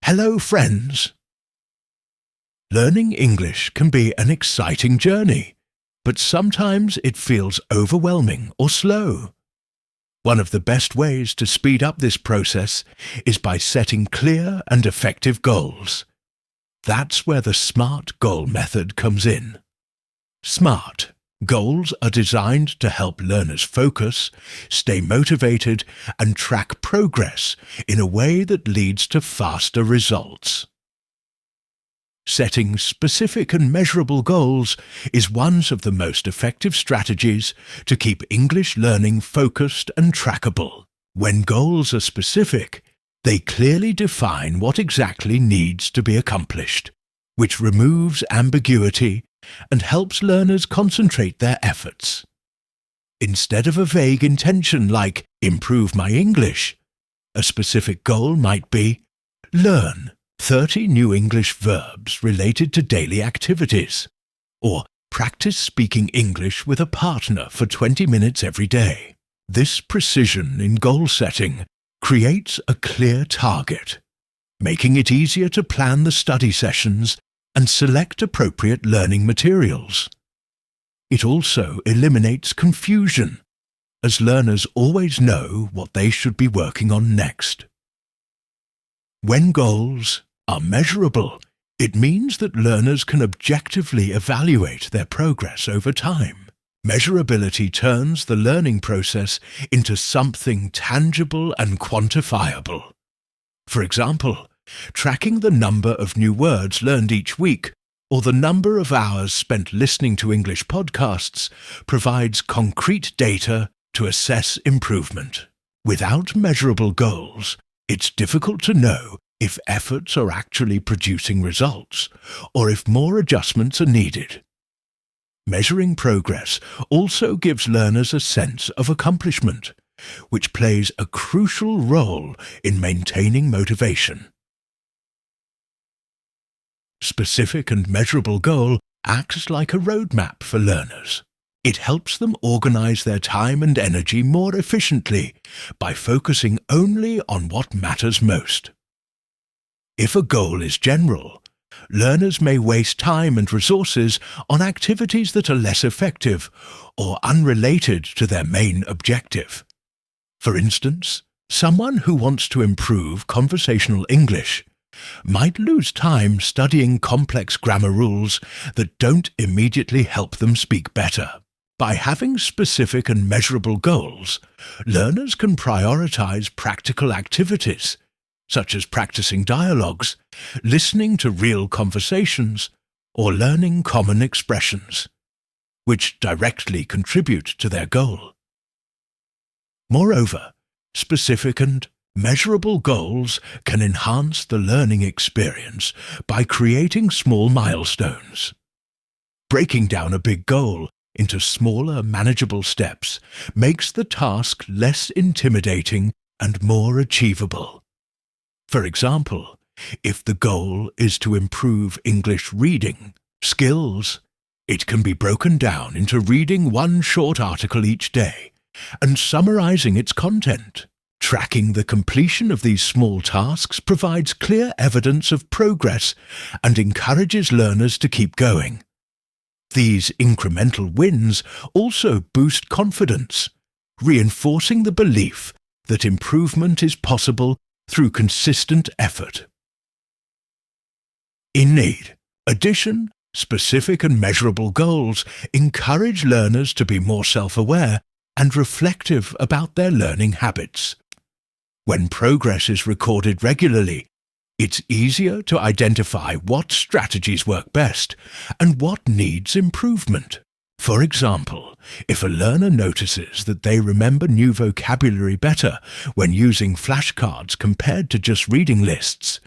Hello, friends! Learning English can be an exciting journey, but sometimes it feels overwhelming or slow. One of the best ways to speed up this process is by setting clear and effective goals. That's where the SMART goal method comes in. SMART goals are designed to help learners focus, stay motivated, and track progress in a way that leads to faster results. Setting specific and measurable goals is one of the most effective strategies to keep English learning focused and trackable. When goals are specific, they clearly define what exactly needs to be accomplished, which removes ambiguity and helps learners concentrate their efforts. Instead of a vague intention like "improve my English," a specific goal might be "learn 30 new English verbs related to daily activities," or "practice speaking English with a partner for 20 minutes every day." This precision in goal setting creates a clear target, making it easier to plan the study sessions and select appropriate learning materials. It also eliminates confusion, as learners always know what they should be working on next. When goals are measurable, it means that learners can objectively evaluate their progress over time. Measurability turns the learning process into something tangible and quantifiable. For example, tracking the number of new words learned each week or the number of hours spent listening to English podcasts provides concrete data to assess improvement. Without measurable goals, it's difficult to know if efforts are actually producing results or if more adjustments are needed. Measuring progress also gives learners a sense of accomplishment, which plays a crucial role in maintaining motivation. Specific and measurable goal acts like a roadmap for learners. It helps them organize their time and energy more efficiently by focusing only on what matters most. If a goal is general, learners may waste time and resources on activities that are less effective or unrelated to their main objective. For instance, someone who wants to improve conversational English might lose time studying complex grammar rules that don't immediately help them speak better. By having specific and measurable goals, learners can prioritize practical activities, such as practicing dialogues, listening to real conversations, or learning common expressions, which directly contribute to their goal. Moreover, specific and measurable goals can enhance the learning experience by creating small milestones. Breaking down a big goal into smaller, manageable steps makes the task less intimidating and more achievable. For example, if the goal is to improve English reading skills, it can be broken down into reading one short article each day and summarizing its content. Tracking the completion of these small tasks provides clear evidence of progress and encourages learners to keep going. These incremental wins also boost confidence, reinforcing the belief that improvement is possible through consistent effort. In addition, specific and measurable goals encourage learners to be more self-aware and reflective about their learning habits. When progress is recorded regularly, it's easier to identify what strategies work best and what needs improvement. For example, if a learner notices that they remember new vocabulary better when using flashcards compared to just reading lists,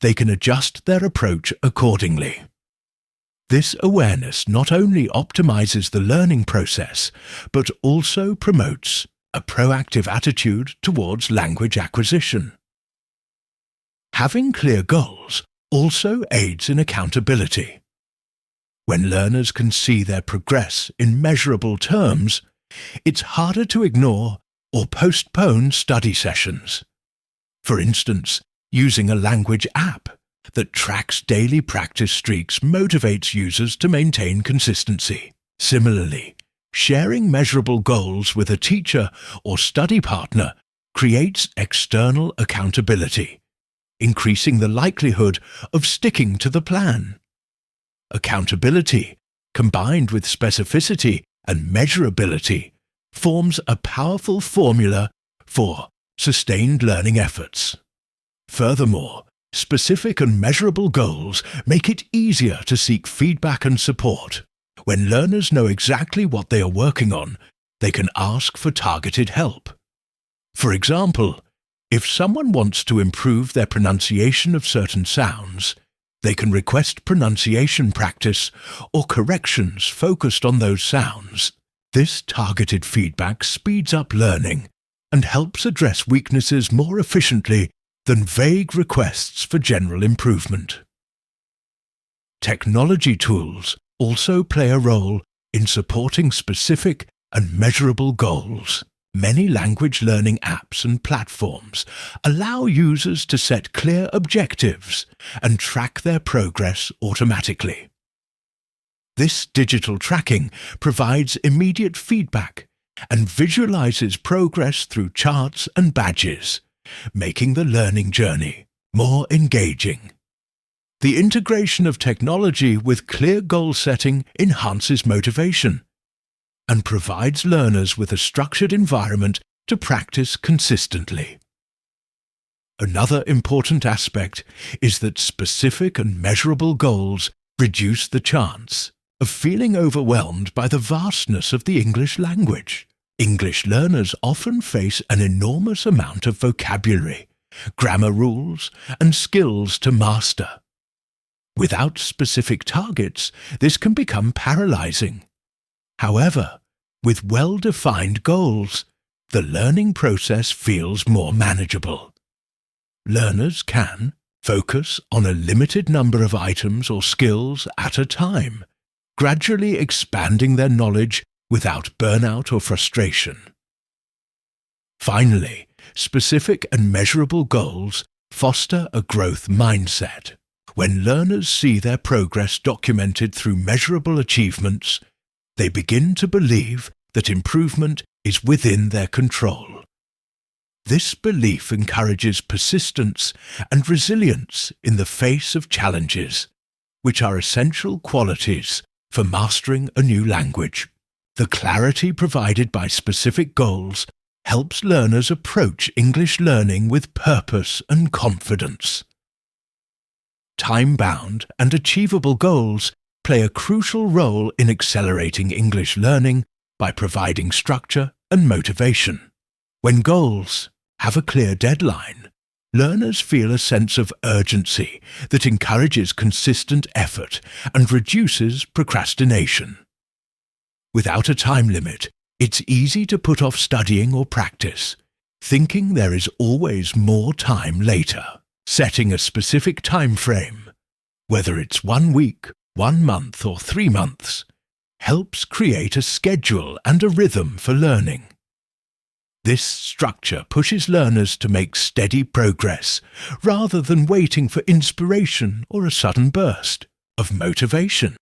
they can adjust their approach accordingly. This awareness not only optimizes the learning process, but also promotes a proactive attitude towards language acquisition. Having clear goals also aids in accountability. When learners can see their progress in measurable terms, it's harder to ignore or postpone study sessions. For instance, Using a language app that tracks daily practice streaks motivates users to maintain consistency. Similarly, sharing measurable goals with a teacher or study partner creates external accountability, increasing the likelihood of sticking to the plan. Accountability, combined with specificity and measurability, forms a powerful formula for sustained learning efforts. Furthermore, specific and measurable goals make it easier to seek feedback and support. When learners know exactly what they are working on, they can ask for targeted help. For example, if someone wants to improve their pronunciation of certain sounds, they can request pronunciation practice or corrections focused on those sounds. This targeted feedback speeds up learning and helps address weaknesses more efficiently than vague requests for general improvement. Technology tools also play a role in supporting specific and measurable goals. Many language learning apps and platforms allow users to set clear objectives and track their progress automatically. This digital tracking provides immediate feedback and visualizes progress through charts and badges, making the learning journey more engaging. The integration of technology with clear goal setting enhances motivation and provides learners with a structured environment to practice consistently. Another important aspect is that specific and measurable goals reduce the chance of feeling overwhelmed by the vastness of the English language. English learners often face an enormous amount of vocabulary, grammar rules, and skills to master. Without specific targets, this can become paralyzing. However, with well-defined goals, the learning process feels more manageable. Learners can focus on a limited number of items or skills at a time, gradually expanding their knowledge without burnout or frustration. Finally, specific and measurable goals foster a growth mindset. When learners see their progress documented through measurable achievements, they begin to believe that improvement is within their control. This belief encourages persistence and resilience in the face of challenges, which are essential qualities for mastering a new language. The clarity provided by specific goals helps learners approach English learning with purpose and confidence. Time-bound and achievable goals play a crucial role in accelerating English learning by providing structure and motivation. When goals have a clear deadline, learners feel a sense of urgency that encourages consistent effort and reduces procrastination. Without a time limit, it's easy to put off studying or practice, thinking there is always more time later. Setting a specific time frame, whether it's 1 week, 1 month, or 3 months, helps create a schedule and a rhythm for learning. This structure pushes learners to make steady progress rather than waiting for inspiration or a sudden burst of motivation.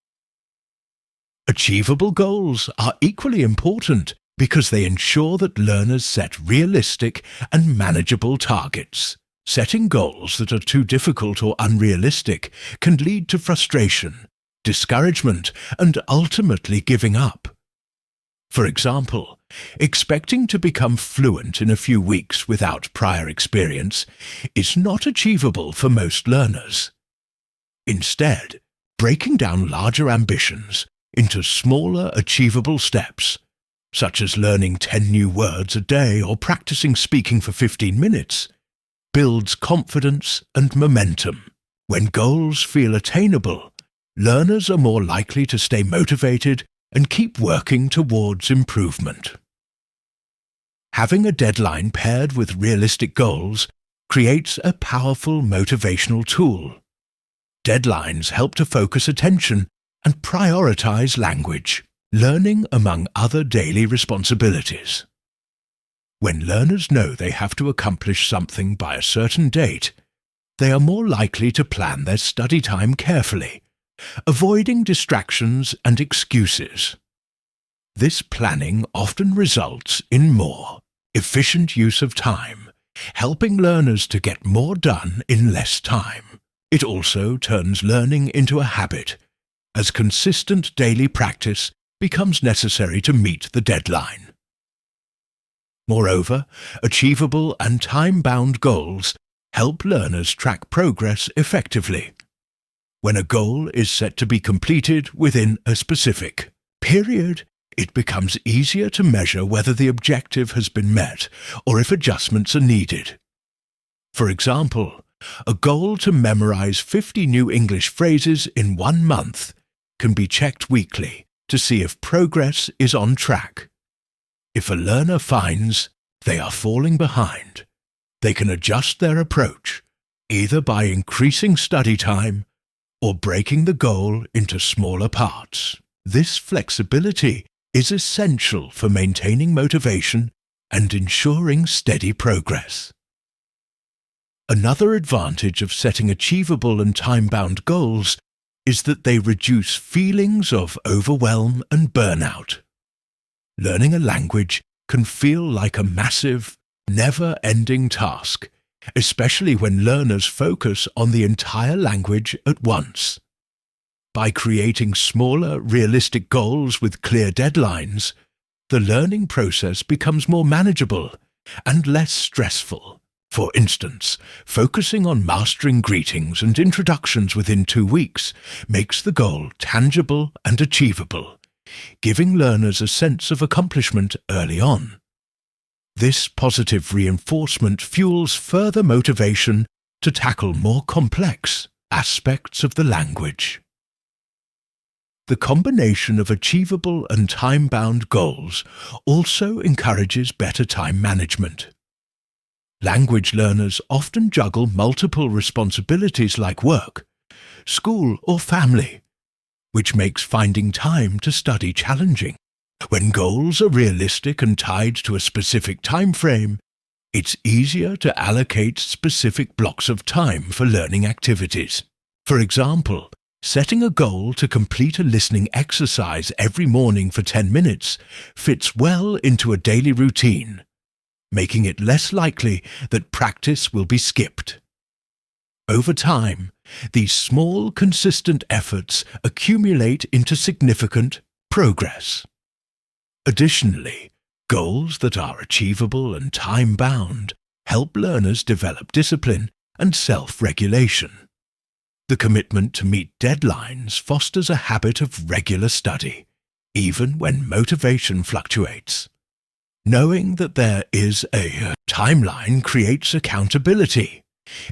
Achievable goals are equally important because they ensure that learners set realistic and manageable targets. Setting goals that are too difficult or unrealistic can lead to frustration, discouragement, and ultimately giving up. For example, expecting to become fluent in a few weeks without prior experience is not achievable for most learners. Instead, breaking down larger ambitions into smaller achievable steps, such as learning 10 new words a day or practicing speaking for 15 minutes, builds confidence and momentum. When goals feel attainable, learners are more likely to stay motivated and keep working towards improvement. Having a deadline paired with realistic goals creates a powerful motivational tool. Deadlines help to focus attention and prioritize language, learning among other daily responsibilities. When learners know they have to accomplish something by a certain date, they are more likely to plan their study time carefully, avoiding distractions and excuses. This planning often results in more efficient use of time, helping learners to get more done in less time. It also turns learning into a habit, as consistent daily practice becomes necessary to meet the deadline. Moreover, achievable and time-bound goals help learners track progress effectively. When a goal is set to be completed within a specific period, it becomes easier to measure whether the objective has been met or if adjustments are needed. For example, a goal to memorize 50 new English phrases in 1 month can be checked weekly to see if progress is on track. If a learner finds they are falling behind, they can adjust their approach, either by increasing study time or breaking the goal into smaller parts. This flexibility is essential for maintaining motivation and ensuring steady progress. Another advantage of setting achievable and time-bound goals is that they reduce feelings of overwhelm and burnout. Learning a language can feel like a massive, never-ending task, especially when learners focus on the entire language at once. By creating smaller, realistic goals with clear deadlines, the learning process becomes more manageable and less stressful. For instance, focusing on mastering greetings and introductions within 2 weeks makes the goal tangible and achievable, giving learners a sense of accomplishment early on. This positive reinforcement fuels further motivation to tackle more complex aspects of the language. The combination of achievable and time-bound goals also encourages better time management. Language learners often juggle multiple responsibilities like work, school, or family, which makes finding time to study challenging. When goals are realistic and tied to a specific time frame, it's easier to allocate specific blocks of time for learning activities. For example, setting a goal to complete a listening exercise every morning for 10 minutes fits well into a daily routine, making it less likely that practice will be skipped. Over time, these small, consistent efforts accumulate into significant progress. Additionally, goals that are achievable and time-bound help learners develop discipline and self-regulation. The commitment to meet deadlines fosters a habit of regular study, even when motivation fluctuates. Knowing that there is a timeline creates accountability,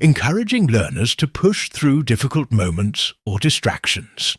encouraging learners to push through difficult moments or distractions.